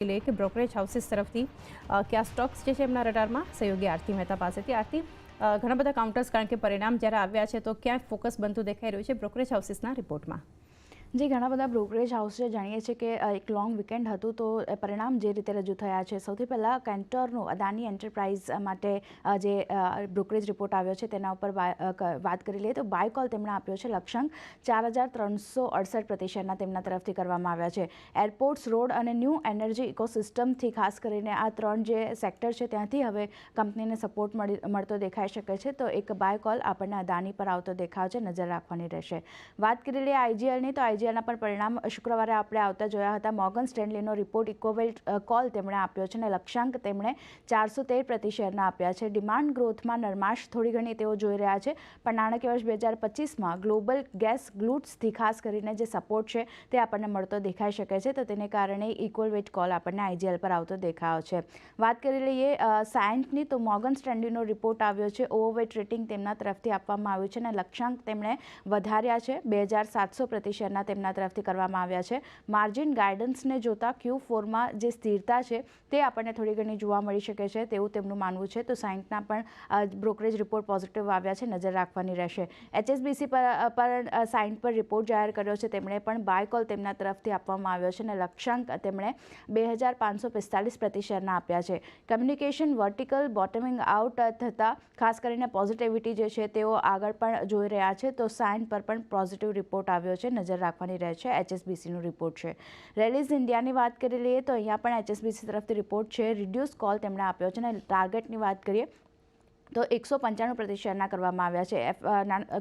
લે કે brokerage houses તરફથી કયા સ્ટોક્સ જે છે એમના રડારમાં સહયોગી આરતી મહેતા પાસેથી. આરતી, ઘણા બધા કાઉન્ટર્સ કારણ કે પરિણામ જ્યારે આવ્યા છે તો ક્યાંક ફોકસ બનતું દેખાઈ રહ્યું છે બ્રોકરેજ હાઉસીસના રિપોર્ટમાં? જે ઘણા બધા બ્રોકરેજ હાઉસ છે, જાણીએ છીએ કે એક લોંગ વીકેન્ડ હતું તો પરિણામ જે રીતે રજૂ થયા છે. સૌથી પહેલાં કેન્ટરનું અદાની એન્ટરપ્રાઇઝ માટે જે બ્રોકરેજ રિપોર્ટ આવ્યો છે તેના ઉપર વાત કરી લઈએ તો બાય કોલ તેમણે આપ્યો છે. લક્ષ્યાંક 4,368% તેમના તરફથી કરવામાં આવ્યા છે. એરપોર્ટ્સ, રોડ અને ન્યૂ એનર્જી ઇકોસિસ્ટમથી ખાસ કરીને આ ત્રણ જે સેક્ટર છે ત્યાંથી હવે કંપનીને સપોર્ટ મળતો દેખાઈ શકે છે. તો એક બાય કોલ આપણને અદાની પર આવતો દેખાવ છે, નજર રાખવાની રહેશે. વાત કરી લઈએ આઈજીએલની તો આઈજીએલના પણ પરિણામ શુક્રવારે આપણે આવતા જોયા હતા. મોર્ગન સ્ટેનલીનો રિપોર્ટ ઇકોવેલ્ટ કોલ તેમણે આપ્યો છે અને લક્ષ્યાંક તેમણે 413 પ્રતિ શેરના આપ્યા છે. ડિમાન્ડ ગ્રોથમાં નરમાશ થોડી ઘણી તેઓ જોઈ રહ્યા છે, પણ નાણાકીય વર્ષ 2025માં ગ્લોબલ ગેસ ગ્લુડ્સથી ખાસ કરીને જે સપોર્ટ છે તે આપણને મળતો દેખાઈ શકે છે. તો તેને કારણે ઇકોવેલ્ટ કોલ આપણને આઈજીએલ પર આવતો દેખાવ છે. વાત કરી લઈએ સાયન્ટની તો મોર્ગન સ્ટેનલીનો રિપોર્ટ આવ્યો છે. ઓવરવેટ રેટિંગ તેમના તરફથી આપવામાં આવ્યું છે અને લક્ષ્યાંક તેમણે વધાર્યા છે. 2,700 પ્રતિ શેરના તેમના તરફથી કરવામાં આવ્યા છે. માર્જિન ગાઈડન્સને જોતા Q4માં જે સ્થિરતા છે તે આપણને થોડી ઘણી જોવા મળી શકે છે તેવું તેમનું માનવું છે. તો સાયન્ટના પણ બ્રોકરેજ રિપોર્ટ પોઝિટિવ આવ્યા છે, નજર રાખવાની રહેશે. HSBC પર સાયન્ટ પર રિપોર્ટ જાહેર કર્યો છે. તેમણે પણ બાય કોલ તેમના તરફથી આપવામાં આવ્યો છે અને લક્ષ્યાંક તેમણે 2,545 પ્રતિ શેરના આપ્યા છે. કમ્યુનિકેશન વર્ટિકલ બોટમિંગ આઉટ થતાં ખાસ કરીને પોઝિટિવિટી જે છે તેઓ આગળ પણ જોઈ રહ્યા છે. તો સાયન્ટ પર પણ પોઝિટિવ રિપોર્ટ આવ્યો છે, નજર રાખવાની રહે છે. HSBCનો રિપોર્ટ છે. રેલિસ ઇન્ડિયાની વાત કરી લઈએ તો અહીંયા પણ HSBC તરફથી રિપોર્ટ છે. રિડ્યુસ કોલ તેમણે આપ્યો છે અને ટાર્ગેટની વાત કરીએ તો 195 પ્રતિ શેરના કરવામાં આવ્યા છે.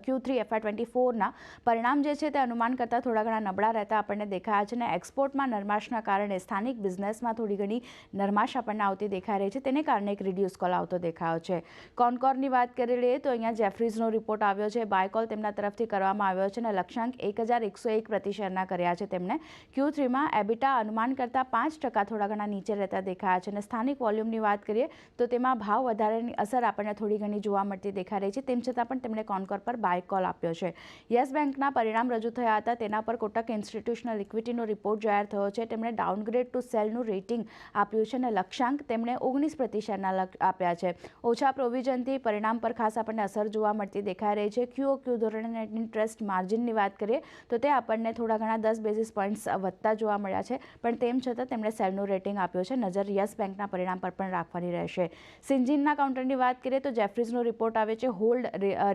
Q3 FY24ના પરિણામ જે છે તે અનુમાન કરતાં થોડા ઘણા નબળા રહેતા આપણને દેખાયા છે અને એક્સપોર્ટમાં નરમાશના કારણે સ્થાનિક બિઝનેસમાં થોડી ઘણી નરમાશ આપણને આવતી દેખાઈ રહી છે. તેને કારણે એક રિડ્યુસ કોલ આવતો દેખાયો છે. કોનકોરની વાત કરી લઈએ તો અહીંયા જેફરીઝનો રિપોર્ટ આવ્યો છે. બાય કોલ તેમના તરફથી કરવામાં આવ્યો છે અને લક્ષ્યાંક 1,101 પ્રતિ શેરના કર્યા છે. તેમણે Q3માં એબિટા અનુમાન કરતાં 5% થોડા ઘણા નીચે રહેતા દેખાયા છે અને સ્થાનિક વોલ્યુમની વાત કરીએ તો તેમાં ભાવ વધારાની અસર આપણને થોડી ઘણી જોવા મળતી દેખાઈ રહી છે. તેમ છતાં પણ તેમણે કોનકોર પર બાય કોલ આપ્યો છે. યસ બેંકના પરિણામ રજૂ થયા હતા. તેના પર કોટક ઇન્સ્ટિટ્યુશનલ ઇક્વિટીનો રિપોર્ટ જાહેર થયો છે. તેમણે ડાઉનગ્રેડ ટુ સેલનું રેટિંગ આપ્યું છે અને લક્ષ્યાંક તેમણે 19 પ્રતિ શેરના આપ્યા છે. ઓછા પ્રોવિઝનથી પરિણામ પર ખાસ આપણને અસર જોવા મળતી દેખાઈ રહી છે. QOQ ધોરણે નેટ ઇન્ટરેસ્ટ માર્જિનની વાત કરીએ તો તે આપણને થોડા ઘણા 10 બેઝિસ પોઈન્ટ્સ વધતા જોવા મળ્યા છે, પણ તેમ છતાં તેમણે સેલનું રેટિંગ આપ્યો છે. નજર યસ બેંકના પરિણામ પર પણ રાખવાની રહેશે. સિન્જીનના કાઉન્ટરની વાત કરીએ તો જેફરીઝનો રિપોર્ટ આવે છે. હોલ્ડ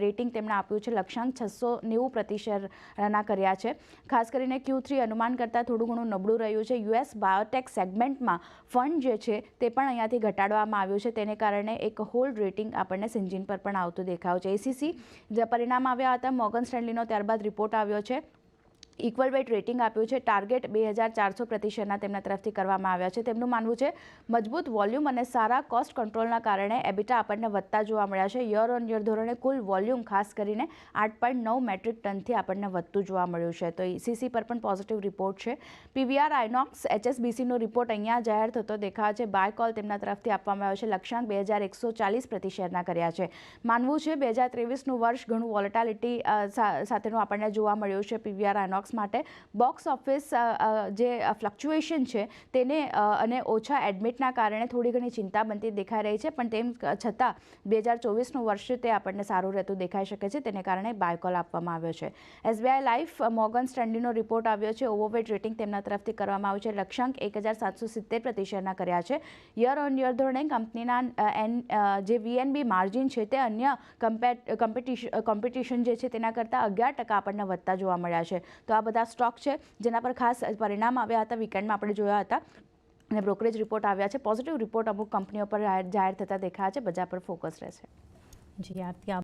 રેટિંગ તેમણે આપ્યું છે. લક્ષ્યાંક 690 પ્રતિ શેરના કર્યા છે. ખાસ કરીને Q3 અનુમાન કરતાં થોડું ઘણું નબળું રહ્યું છે. US બાયોટેક સેગમેન્ટમાં ફંડ જે છે તે પણ અહીંયાથી ઘટાડવામાં આવ્યું છે. તેને કારણે એક હોલ્ડ રેટિંગ આપણને સિન્જીન પર પણ આવતું દેખાવ છે. ACC જે પરિણામ આવ્યા હતા મોર્ગન સ્ટેનલીનો, ત્યારબાદ રિપોર્ટ આવ્યો છે. ઇક્વલ વેટ રેટિંગ આપ્યું છે. ટાર્ગેટ 2,400 પ્રતિ શેરના તેમના તરફથી કરવામાં આવ્યા છે. તેમનું માનવું છે મજબૂત વોલ્યુમ અને સારા કોસ્ટ કંટ્રોલના કારણે એબિટા આપણને વધતા જોવા મળ્યા છે. યર ઓન યર ધોરણે કુલ વોલ્યુમ ખાસ કરીને 8.9 મેટ્રિક ટનથી આપણને વધતું જોવા મળ્યું છે. તો ECC પર પણ પોઝિટિવ રિપોર્ટ છે. PVR આઇનોક્સ HSBCનો રિપોર્ટ અહીંયા જાહેર થતો દેખાય છે. બાય કોલ તેમના તરફથી આપવામાં આવ્યો છે. લક્ષ્યાંક 2,140 પ્રતિ શેરના કર્યા છે. માનવું છે 2023નું વર્ષ ઘણું વોલેટાલિટી સાથેનું આપણને જોવા મળ્યું છે. PVR આઇનોક્સ માટે બોક્સ ઓફિસ જે ફ્લક્ચ્યુએશન છે તેને અને ઓછા એડમિટના કારણે થોડી ઘણી ચિંતા બનતી દેખાઈ રહી છે, પણ તેમ છતાં 2024નું વર્ષ છે તે આપણને સારું રહેતું દેખાઈ શકે છે. તેને કારણે બાય કોલ આપવામાં આવ્યો છે. SBI લાઈફ મોર્ગન સ્ટેનલીનો રિપોર્ટ આવ્યો છે. ઓવરવેટ રેટિંગ તેમના તરફથી કરવામાં આવ્યું છે. લક્ષ્યાંક 1,770 પ્રતિ શેરના કર્યા છે. યર ઓન યર ધોરણે કંપનીના જે VNB માર્જિન છે તે અન્ય કોમ્પિટિશન જે છે તેના કરતાં 11% આપણને વધતા જોવા મળ્યા છે. તો આ બધા સ્ટોક છે જેના પર ખાસ પરિણામ આવ્યા હતા. વીકેન્ડમાં આપણે જોયા હતા અને બ્રોકરેજ રિપોર્ટ આવ્યા છે. પોઝિટિવ રિપોર્ટ અમુક કંપનીઓ પર જાહેર થતા દેખાયા છે. બજાર પર ફોકસ રહેશે. જી આરતી.